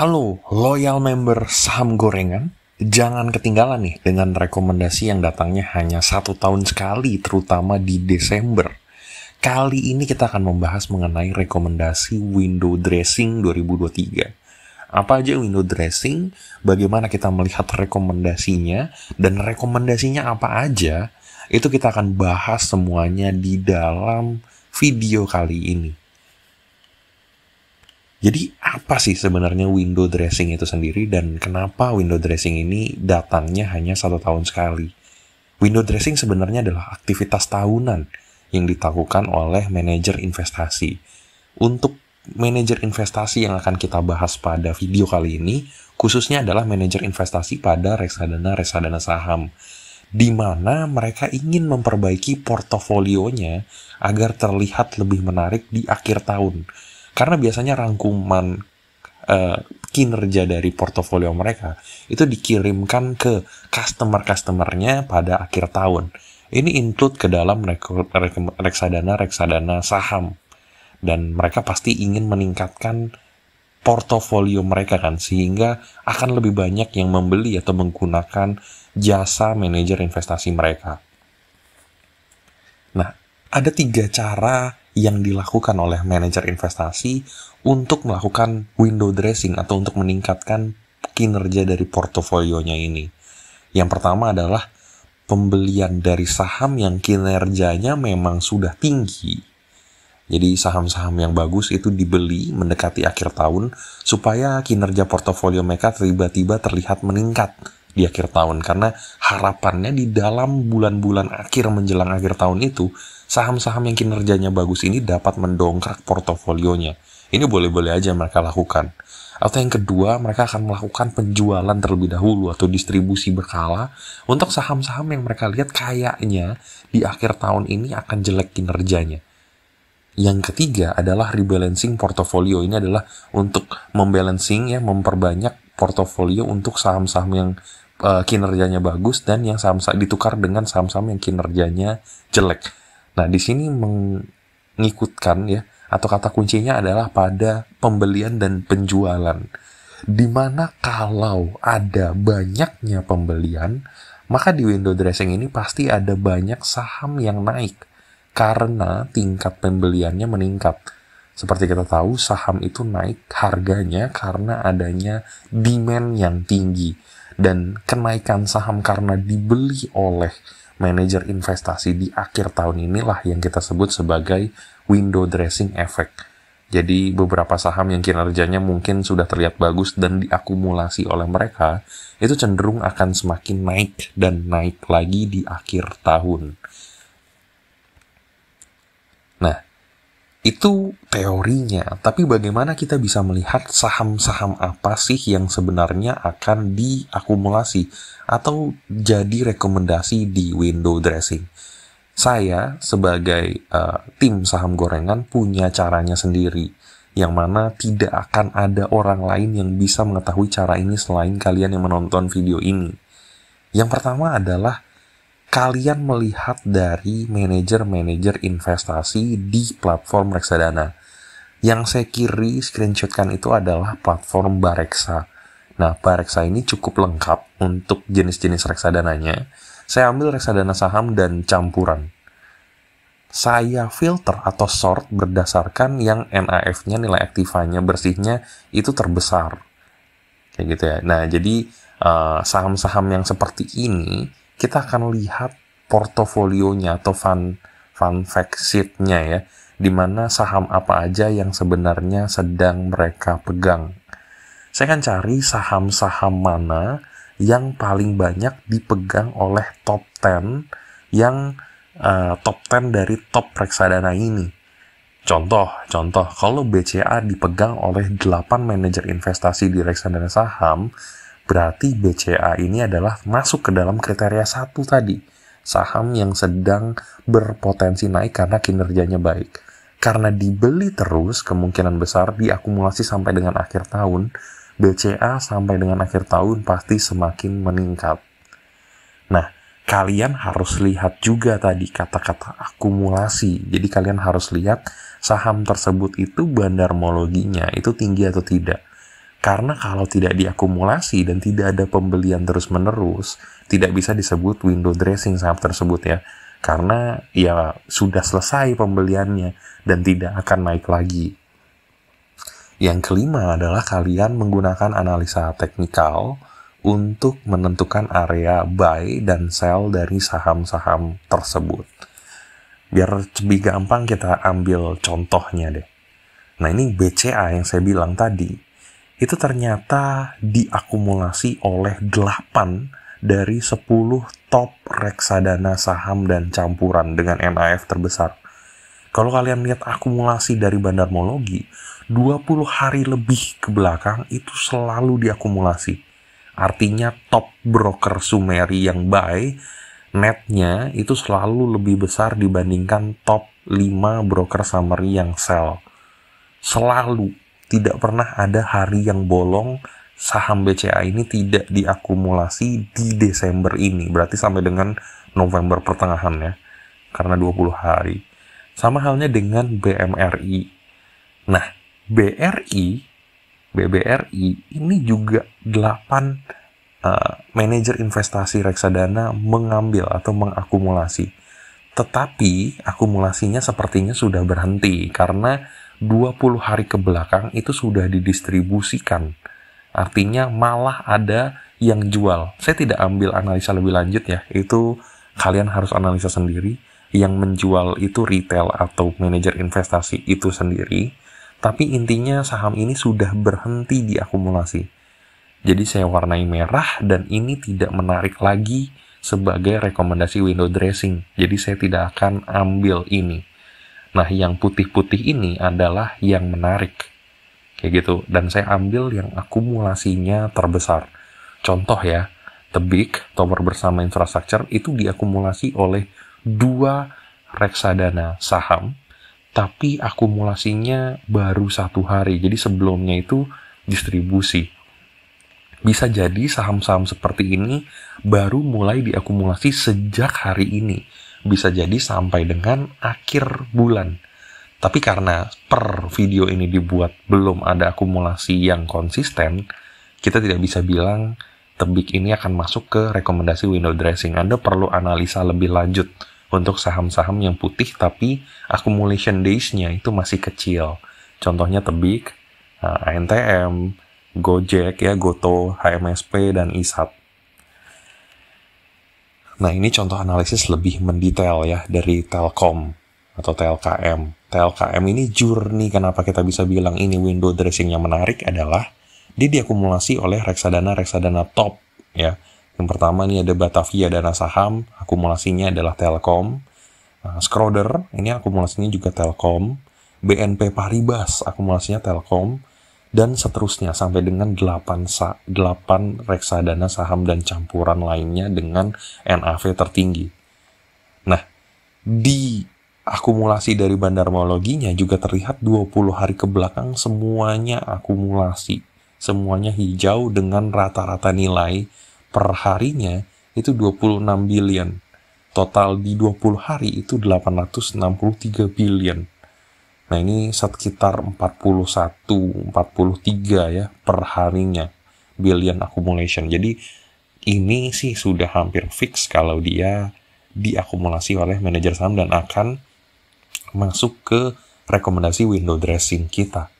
Halo, loyal member saham gorengan. Jangan ketinggalan nih dengan rekomendasi yang datangnya hanya 1 tahun sekali, terutama di Desember. Kali ini kita akan membahas mengenai rekomendasi window dressing 2023. Apa aja window dressing, bagaimana kita melihat rekomendasinya, dan rekomendasinya apa aja, itu kita akan bahas semuanya di dalam video kali ini. Jadi apa sih sebenarnya window dressing itu sendiri dan kenapa window dressing ini datangnya hanya 1 tahun sekali? Window dressing sebenarnya adalah aktivitas tahunan yang dilakukan oleh manajer investasi. Untuk manajer investasi yang akan kita bahas pada video kali ini, khususnya adalah manajer investasi pada reksadana saham, di mana mereka ingin memperbaiki portofolionya agar terlihat lebih menarik di akhir tahun. Karena biasanya rangkuman kinerja dari portofolio mereka itu dikirimkan ke customer-customernya pada akhir tahun. Ini include ke dalam reksadana saham. Dan mereka pasti ingin meningkatkan portofolio mereka kan, sehingga akan lebih banyak yang membeli atau menggunakan jasa manajer investasi mereka. Nah, ada 3 cara yang dilakukan oleh manajer investasi untuk melakukan window dressing atau untuk meningkatkan kinerja dari portofolionya ini. Yang pertama adalah pembelian dari saham yang kinerjanya memang sudah tinggi. Jadi saham-saham yang bagus itu dibeli mendekati akhir tahun supaya kinerja portofolio mereka tiba-tiba terlihat meningkat di akhir tahun. Karena harapannya di dalam bulan-bulan akhir menjelang akhir tahun itu, saham-saham yang kinerjanya bagus ini dapat mendongkrak portofolionya. Ini boleh-boleh aja mereka lakukan. Atau yang kedua, mereka akan melakukan penjualan terlebih dahulu atau distribusi berkala untuk saham-saham yang mereka lihat kayaknya di akhir tahun ini akan jelek kinerjanya. Yang ketiga adalah rebalancing portofolio. Ini adalah untuk membalancing, memperbanyak portofolio untuk saham-saham yang kinerjanya bagus dan yang saham-saham ditukar dengan saham-saham yang kinerjanya jelek. Nah, di sini mengikutkan atau kata kuncinya adalah pada pembelian dan penjualan. Dimana kalau ada banyaknya pembelian, maka di window dressing ini pasti ada banyak saham yang naik karena tingkat pembeliannya meningkat. Seperti kita tahu, saham itu naik harganya karena adanya demand yang tinggi. Dan kenaikan saham karena dibeli oleh manajer investasi di akhir tahun inilah yang kita sebut sebagai window dressing effect. Jadi beberapa saham yang kinerjanya mungkin sudah terlihat bagus dan diakumulasi oleh mereka, itu cenderung akan semakin naik dan naik lagi di akhir tahun. Nah, itu teorinya, tapi bagaimana kita bisa melihat saham-saham apa sih yang sebenarnya akan diakumulasi atau jadi rekomendasi di window dressing? Saya sebagai tim saham gorengan punya caranya sendiri, yang mana tidak akan ada orang lain yang bisa mengetahui cara ini selain kalian yang menonton video ini. Yang pertama adalah kalian melihat dari manajer-manajer investasi di platform reksadana. Yang saya screenshotkan itu adalah platform Bareksa. Nah, Bareksa ini cukup lengkap untuk jenis-jenis reksadananya. Saya ambil reksadana saham dan campuran. Saya filter atau sort berdasarkan yang NAF-nya, nilai aktifanya, bersihnya itu terbesar. Kayak gitu ya. Nah, jadi saham-saham yang seperti ini kita akan lihat portofolionya atau fun fact sheet-nya di mana saham apa aja yang sebenarnya sedang mereka pegang. Saya akan cari saham-saham mana yang paling banyak dipegang oleh top 10 yang top 10 dari top reksadana ini. Contoh, kalau BCA dipegang oleh 8 manajer investasi di reksadana saham, berarti BCA ini adalah masuk ke dalam kriteria 1 tadi. Saham yang sedang berpotensi naik karena kinerjanya baik. Karena dibeli terus, kemungkinan besar diakumulasi sampai dengan akhir tahun, BCA sampai dengan akhir tahun pasti semakin meningkat. Nah, kalian harus lihat juga tadi kata-kata akumulasi. Jadi kalian harus lihat saham tersebut itu bandarmologinya itu tinggi atau tidak. Karena kalau tidak diakumulasi dan tidak ada pembelian terus-menerus, tidak bisa disebut window dressing saham tersebut ya. Karena ya sudah selesai pembeliannya dan tidak akan naik lagi. Yang kelima adalah kalian menggunakan analisa teknikal untuk menentukan area buy dan sell dari saham-saham tersebut. Biar lebih gampang kita ambil contohnya deh. Nah ini BCA yang saya bilang tadi, itu ternyata diakumulasi oleh 8 dari 10 top reksadana saham dan campuran dengan NAF terbesar. Kalau kalian lihat akumulasi dari Bandarmologi, 20 hari lebih ke belakang itu selalu diakumulasi. Artinya top broker Sumeri yang buy, netnya itu selalu lebih besar dibandingkan top 5 broker summary yang sell. Selalu. Tidak pernah ada hari yang bolong saham BCA ini tidak diakumulasi di Desember ini. Berarti sampai dengan November pertengahan ya. Karena 20 hari. Sama halnya dengan BMRI. Nah, BBRI ini juga 8 manajer investasi reksadana mengambil atau mengakumulasi. Tetapi akumulasinya sepertinya sudah berhenti karena 20 hari ke belakang itu sudah didistribusikan. Artinya malah ada yang jual. Saya tidak ambil analisa lebih lanjut ya. Itu kalian harus analisa sendiri. Yang menjual itu retail atau manajer investasi itu sendiri. Tapi intinya saham ini sudah berhenti diakumulasi. Jadi saya warnai merah dan ini tidak menarik lagi sebagai rekomendasi window dressing. Jadi saya tidak akan ambil ini. Nah, yang putih-putih ini adalah yang menarik. Kayak gitu. Dan saya ambil yang akumulasinya terbesar. Contoh ya, Tebik, Tower Bersama Infrastructure, itu diakumulasi oleh 2 reksadana saham, tapi akumulasinya baru 1 hari. Jadi sebelumnya itu distribusi. Bisa jadi saham-saham seperti ini baru mulai diakumulasi sejak hari ini. Bisa jadi sampai dengan akhir bulan. Tapi karena per video ini dibuat belum ada akumulasi yang konsisten, kita tidak bisa bilang Tebik ini akan masuk ke rekomendasi window dressing. Anda perlu analisa lebih lanjut untuk saham-saham yang putih tapi accumulation days-nya itu masih kecil. Contohnya Tebik, ANTM, Gojek, ya, Goto, HMSP, dan ISAT. Nah, ini contoh analisis lebih mendetail ya dari Telkom atau TLKM. TLKM ini jurni kenapa kita bisa bilang ini window dressing yang menarik adalah dia diakumulasi oleh reksadana top ya. Yang pertama ini ada Batavia Dana Saham, akumulasinya adalah Telkom. Schroder, ini akumulasinya juga Telkom. BNP Paribas, akumulasinya Telkom. Dan seterusnya sampai dengan 8 reksadana saham dan campuran lainnya dengan NAV tertinggi. Nah, di akumulasi dari Bandarmologinya juga terlihat 20 hari ke belakang semuanya akumulasi. Semuanya hijau dengan rata-rata nilai per harinya itu 26 billion. Total di 20 hari itu 863 billion. Nah, ini sekitar 41-43 ya per harinya billion accumulation. Jadi ini sih sudah hampir fix kalau dia diakumulasi oleh manajer saham dan akan masuk ke rekomendasi window dressing kita.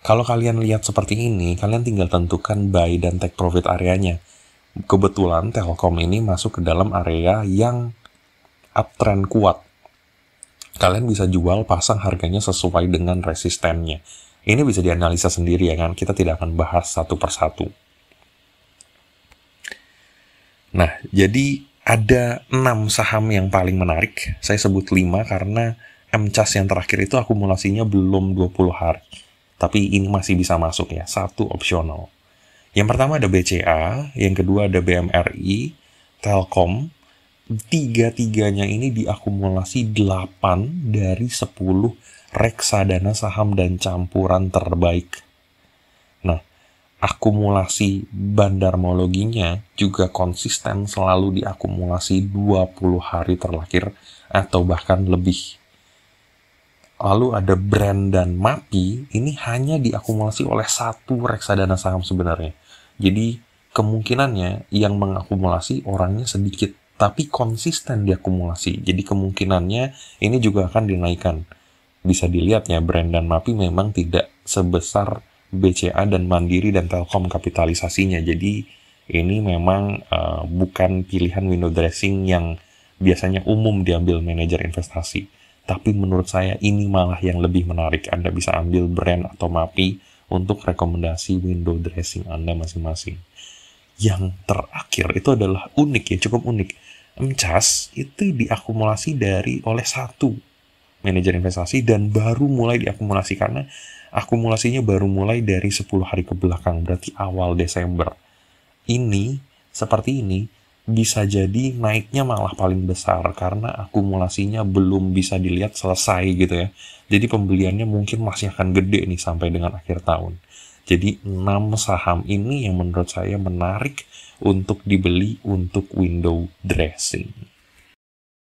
Kalau kalian lihat seperti ini, kalian tinggal tentukan buy dan take profit areanya. Kebetulan Telkom ini masuk ke dalam area yang uptrend kuat. Kalian bisa jual pasang harganya sesuai dengan resistennya. Ini bisa dianalisa sendiri ya kan, kita tidak akan bahas satu persatu. Nah, jadi ada 6 saham yang paling menarik. Saya sebut 5 karena MCAS yang terakhir itu akumulasinya belum 20 hari. Tapi ini masih bisa masuk ya, 1 opsional. Yang pertama ada BCA, yang kedua ada BMRI, Telkom. Tiga-tiganya ini diakumulasi 8 dari 10 reksadana saham dan campuran terbaik. Nah, akumulasi Bandarmologinya juga konsisten selalu diakumulasi 20 hari terakhir atau bahkan lebih. lalu ada Brand dan MAPI, ini hanya diakumulasi oleh satu reksadana saham sebenarnya. Jadi kemungkinannya yang mengakumulasi orangnya sedikit, tapi konsisten diakumulasi. Jadi kemungkinannya ini juga akan dinaikkan. Bisa dilihat ya, Brand dan MAPI memang tidak sebesar BCA dan Mandiri dan Telkom kapitalisasinya. Jadi ini memang bukan pilihan window dressing yang biasanya umum diambil manajer investasi. Tapi menurut saya ini malah yang lebih menarik. Anda bisa ambil Brand atau MAPI untuk rekomendasi window dressing Anda masing-masing. Yang terakhir itu adalah unik ya, cukup unik. MCAS itu diakumulasi oleh satu manajer investasi dan baru mulai diakumulasi karena akumulasinya baru mulai dari 10 hari ke belakang, berarti awal Desember. Ini, seperti ini, bisa jadi naiknya malah paling besar karena akumulasinya belum bisa dilihat selesai gitu ya. Jadi pembeliannya mungkin masih akan gede nih sampai dengan akhir tahun. Jadi 6 saham ini yang menurut saya menarik untuk dibeli untuk window dressing.